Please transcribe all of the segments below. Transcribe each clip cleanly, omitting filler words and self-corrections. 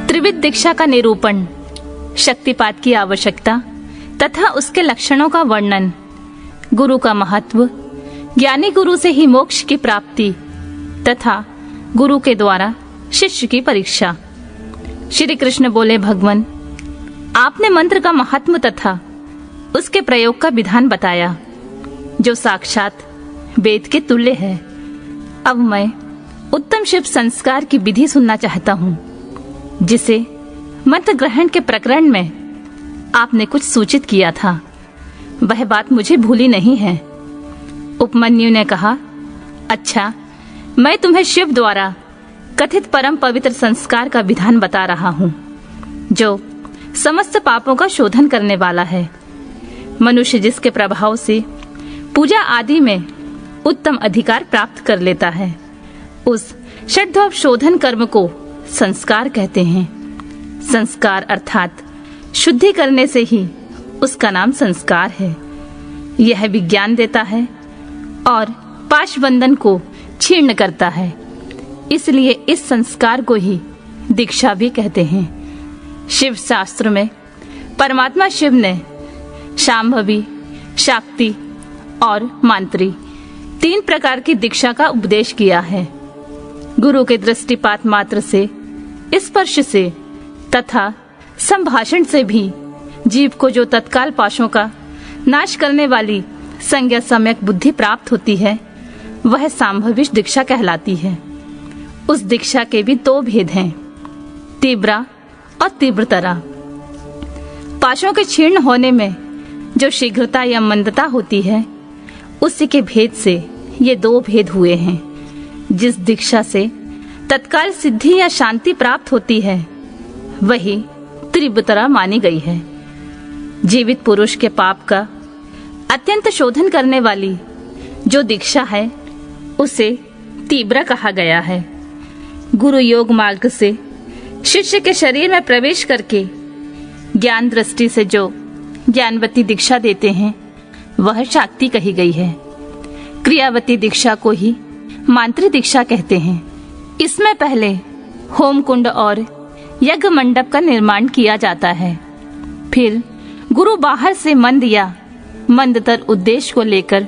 त्रिविध दीक्षा का निरूपण, शक्तिपात की आवश्यकता तथा उसके लक्षणों का वर्णन, गुरु का महत्व, ज्ञानी गुरु से ही मोक्ष की प्राप्ति तथा गुरु के द्वारा शिष्य की परीक्षा। श्री कृष्ण बोले, भगवान, आपने मंत्र का महत्व तथा उसके प्रयोग का विधान बताया जो साक्षात वेद के तुल्य है। अब मैं उत्तम शिव संस्कार की विधि सुनना चाहता हूँ, जिसे मंत्र ग्रहण के प्रकरण में आपने कुछ सूचित किया था। वह बात मुझे भूली नहीं है। उपमन्यु ने कहा, अच्छा, मैं तुम्हें शिव द्वारा कथित परम पवित्र संस्कार का विधान बता रहा हूँ, जो समस्त पापों का शोधन करने वाला है। मनुष्य जिसके प्रभाव से पूजा आदि में उत्तम अधिकार प्राप्त कर लेता है, उस षड्भव शोधन कर्म को संस्कार कहते हैं। संस्कार अर्थात शुद्धि करने से ही उसका नाम संस्कार है। यह विज्ञान देता है और पाशबंधन को छीर्ण करता है। इसलिए इस संस्कार को ही दीक्षा भी कहते हैं। शिव शास्त्र में परमात्मा शिव ने शांभवी, शाक्ति और मांत्री 3 प्रकार की दीक्षा का उपदेश किया है। गुरु के दृष्टिपात मात्र से, स्पर्श से तथा संभाषण से भी जीव को जो तत्काल पाशों का नाश करने वाली संज्ञा सम्यक बुद्धि प्राप्त होती है, वह सांभविक दीक्षा कहलाती है। उस दीक्षा के भी 2 भेद हैं, तीव्रा और तीव्रतरा। पाशों के छीर्ण होने में जो शीघ्रता या मंदता होती है, उसी के भेद से ये 2 भेद हुए हैं। जिस दीक्षा से तत्काल सिद्धि या शांति प्राप्त होती है, वही तीव्रतरा मानी गई है। जीवित पुरुष के पाप का अत्यंत शोधन करने वाली जो दीक्षा है, उसे तीव्र कहा गया है। गुरु योग मार्ग से शिष्य के शरीर में प्रवेश करके ज्ञान दृष्टि से जो ज्ञानवती दीक्षा देते हैं, वह शाक्ति कही गई है। क्रियावती दीक्षा को ही मांत्री दीक्षा कहते हैं। इसमें पहले होम कुंड और यज्ञ मंडप का निर्माण किया जाता है। फिर गुरु बाहर से मंद या मंदतर उद्देश्य को लेकर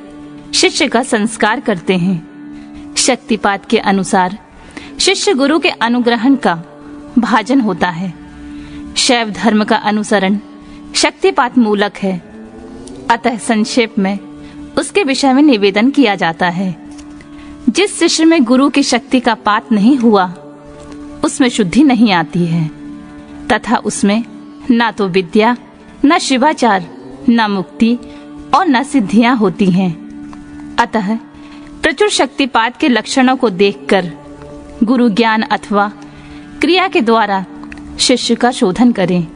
शिष्य का संस्कार करते हैं। शक्तिपात के अनुसार शिष्य गुरु के अनुग्रहण का भाजन होता है। शैव धर्म का अनुसरण शक्तिपात मूलक है, अतः संक्षेप में उसके विषय में निवेदन किया जाता है। जिस शिष्य में गुरु की शक्ति का पात नहीं हुआ, उसमें शुद्धि नहीं आती है तथा उसमें न तो विद्या, न शिवाचार, न मुक्ति और न सिद्धियां होती हैं। अतः प्रचुर शक्तिपात के लक्षणों को देखकर गुरु ज्ञान अथवा क्रिया के द्वारा शिष्य का शोधन करें।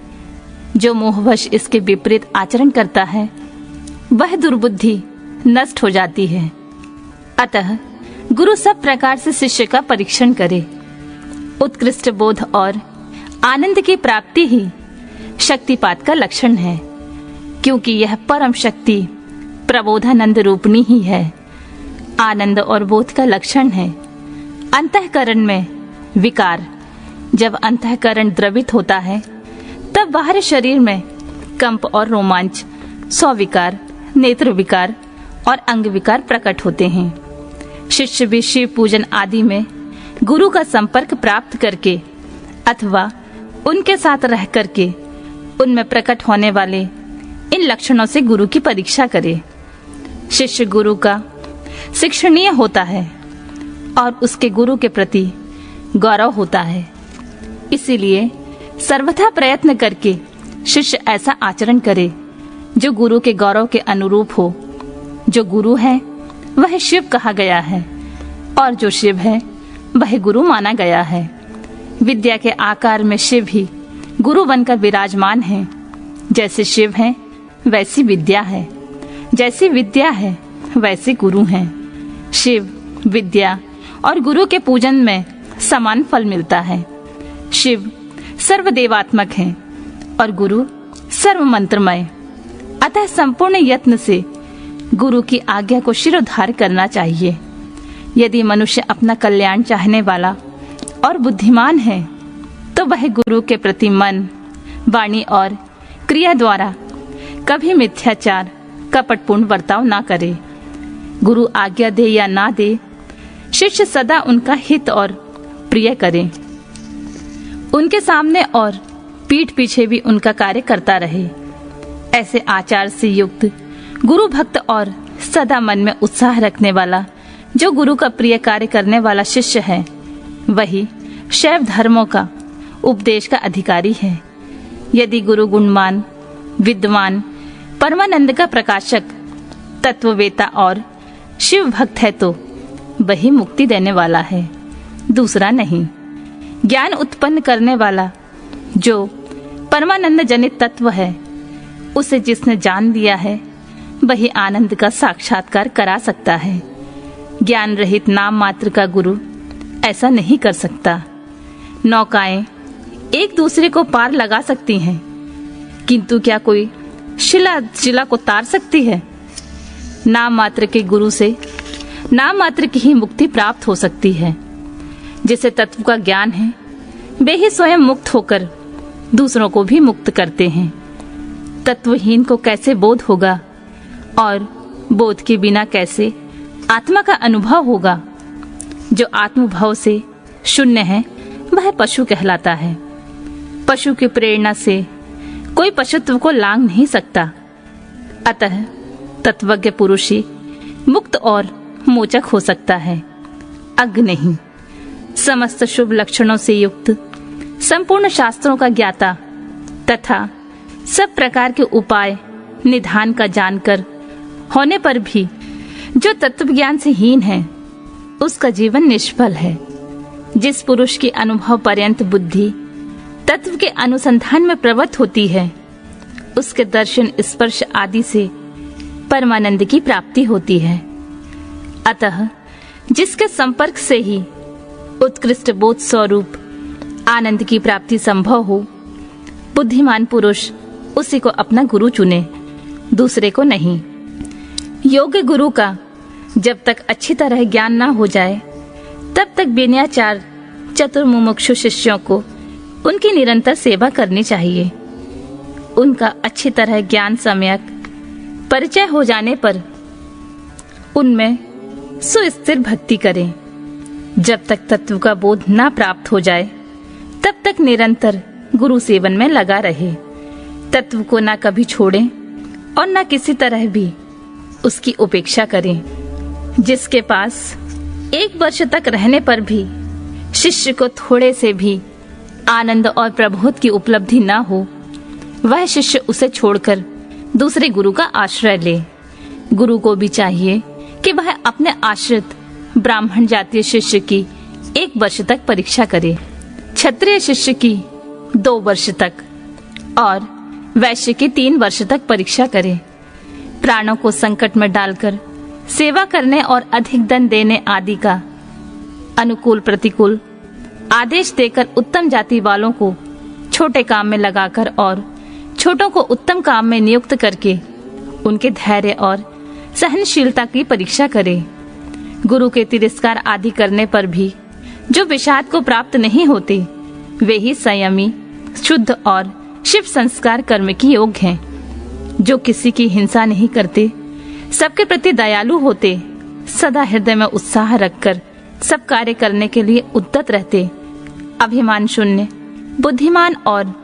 जो मोहवश इसके विपरीत आचरण करता है, वह दुर्बुद्धि नष्ट हो जाती है। अतः गुरु सब प्रकार से शिष्य का परीक्षण करे। उत्कृष्ट बोध और आनंद की प्राप्ति ही शक्तिपात का लक्षण है, क्योंकि यह परम शक्ति प्रबोधानंद रूपणी ही है। आनंद और बोध का लक्षण है अंतःकरण में विकार। जब अंतःकरण द्रवित होता है, तब बाहर शरीर में कंप और रोमांच, स्वविकार, नेत्र विकार और अंग विकार प्रकट होते हैं। शिष्य भी शिव पूजन आदि में गुरु का संपर्क प्राप्त करके अथवा उनके साथ रह करके उनमें प्रकट होने वाले इन लक्षणों से गुरु की परीक्षा करे। शिष्य गुरु का शिक्षणीय होता है और उसके गुरु के प्रति गौरव होता है। इसीलिए सर्वथा प्रयत्न करके शिष्य ऐसा आचरण करे जो गुरु के गौरव के अनुरूप हो। जो गुरु है वह शिव कहा गया है और जो शिव है वह गुरु माना गया है। विद्या के आकार में शिव ही गुरु बनकर विराजमान है। जैसे शिव है वैसी विद्या है, जैसी विद्या है वैसे गुरु हैं। शिव, विद्या और गुरु के पूजन में समान फल मिलता है। शिव सर्वदेवात्मक है और गुरु सर्व मंत्रमय। अतः संपूर्ण यत्न से गुरु की आज्ञा को शिरोधार्य करना चाहिए। यदि मनुष्य अपना कल्याण चाहने वाला और बुद्धिमान है, तो तो वह गुरु के प्रति मन, वाणी और क्रिया द्वारा कभी मिथ्याचार, कपटपूर्ण बर्ताव ना करे। गुरु आज्ञा दे या ना दे, शिष्य सदा उनका हित और प्रिय करे। उनके सामने और पीठ पीछे भी उनका कार्य करता रहे। ऐसे आचार से युक्त गुरु भक्त और सदा मन में उत्साह रखने वाला जो गुरु का प्रिय कार्य करने वाला शिष्य है, वही शैव धर्मों का उपदेश का अधिकारी है। यदि गुरु गुणवान, विद्वान, परमानंद का प्रकाशक, तत्ववेता और शिव भक्त है तो वही मुक्ति देने वाला है, दूसरा नहीं। ज्ञान उत्पन्न करने वाला जो परमानंद जनित तत्व है, उसे जिसने जान लिया है वही आनंद का साक्षात्कार करा सकता है। ज्ञान रहित नाम मात्र का गुरु ऐसा नहीं कर सकता। नौकाएं एक दूसरे को पार लगा सकती हैं, किंतु क्या कोई शिला को तार सकती है? नाम मात्र के गुरु से नाम मात्र की ही मुक्ति प्राप्त हो सकती है। जिसे तत्व का ज्ञान है, वे ही स्वयं मुक्त होकर दूसरों को भी मुक्त करते हैं। तत्वहीन को कैसे बोध होगा और बोध के बिना कैसे आत्मा का अनुभव होगा? जो आत्मभाव से शून्य है वह पशु कहलाता है। पशु की प्रेरणा से कोई पशुत्व को लांघ नहीं सकता। अतः तत्वज्ञ पुरुष ही मुक्त और मोचक हो सकता है, अज्ञ नहीं। समस्त शुभ लक्षणों से युक्त, संपूर्ण शास्त्रों का ज्ञाता तथा सब प्रकार के उपाय निधान का जानकर होने पर भी जो तत्व ज्ञान से हीन है, उसका जीवन निष्फल है। जिस पुरुष की अनुभव पर्यंत बुद्धि तत्व के अनुसंधान में प्रवृत्त होती है, उसके दर्शन, स्पर्श आदि से परमानंद की प्राप्ति होती है। अतः जिसके संपर्क से ही उत्कृष्ट बोध स्वरूप आनंद की प्राप्ति संभव हो, बुद्धिमान पुरुष उसी को अपना गुरु चुने, दूसरे को नहीं। योग्य गुरु का जब तक अच्छी तरह ज्ञान ना हो जाए, तब तक विनयाचार चतुर्मुमुक्षु शिष्यों को उनकी निरंतर सेवा करनी चाहिए। उनका अच्छी तरह ज्ञान सम्यक परिचय हो जाने पर उनमें सुस्थिर भक्ति करें। जब तक तत्व का बोध ना प्राप्त हो जाए, तब तक निरंतर गुरु सेवन में लगा रहे। तत्व को ना कभी छोड़ें और ना किसी तरह भी उसकी उपेक्षा करें। जिसके पास 1 वर्ष तक रहने पर भी शिष्य को थोड़े से भी आनंद और प्रबोध की उपलब्धि ना हो, वह शिष्य उसे छोड़कर दूसरे गुरु का आश्रय ले। गुरु को भी चाहिए कि वह अपने आश्रित ब्राह्मण जातीय शिष्य की 1 वर्ष तक परीक्षा करे, क्षत्रिय शिष्य की 2 वर्ष तक और वैश्य की 3 वर्ष तक परीक्षा करे। प्राणों को संकट में डालकर सेवा करने और अधिक धन देने आदि का अनुकूल प्रतिकूल आदेश देकर उत्तम जाति वालों को छोटे काम में लगाकर और छोटों को उत्तम काम में नियुक्त करके उनके धैर्य और सहनशीलता की परीक्षा करे। गुरु के तिरस्कार आदि करने पर भी जो विषाद को प्राप्त नहीं होते, वे ही संयमी, शुद्ध और शिव संस्कार कर्म की योग्य हैं। जो किसी की हिंसा नहीं करते, सबके प्रति दयालु होते, सदा हृदय में उत्साह रखकर सब कार्य करने के लिए उद्यत रहते, अभिमान शून्य, बुद्धिमान और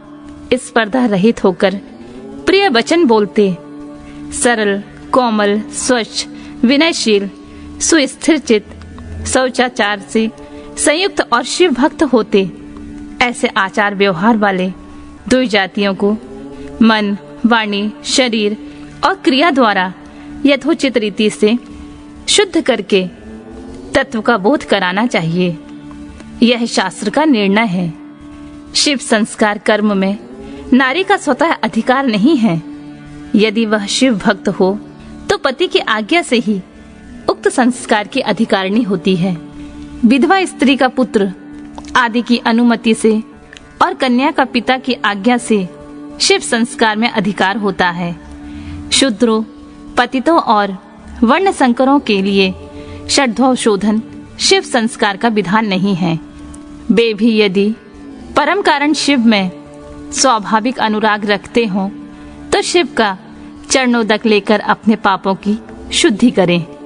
स्पर्धा रहित होकर प्रिय वचन बोलते, सरल, कोमल, स्वच्छ, विनयशील, सुस्थिर चित्त, शौचाचार से संयुक्त और शिव भक्त होते, ऐसे आचार व्यवहार वाले 2 जातियों को मन, वाणी, शरीर और क्रिया द्वारा यथोचित रीति से शुद्ध करके तत्व का बोध कराना चाहिए। यह शास्त्र का निर्णय है। शिव संस्कार कर्म में नारी का स्वतः अधिकार नहीं है। यदि वह शिव भक्त हो तो पति की आज्ञा से ही उक्त संस्कार की अधिकारिणी होती है। विधवा स्त्री का पुत्र आदि की अनुमति से और कन्या का पिता की आज्ञा से शिव संस्कार में अधिकार होता है। शूद्रों, पतितों और वर्ण संकरों के लिए षड्भव शोधन शिव संस्कार का विधान नहीं है। वे भी यदि परम कारण शिव में स्वाभाविक अनुराग रखते हो तो शिव का चरणोदक लेकर अपने पापों की शुद्धि करें।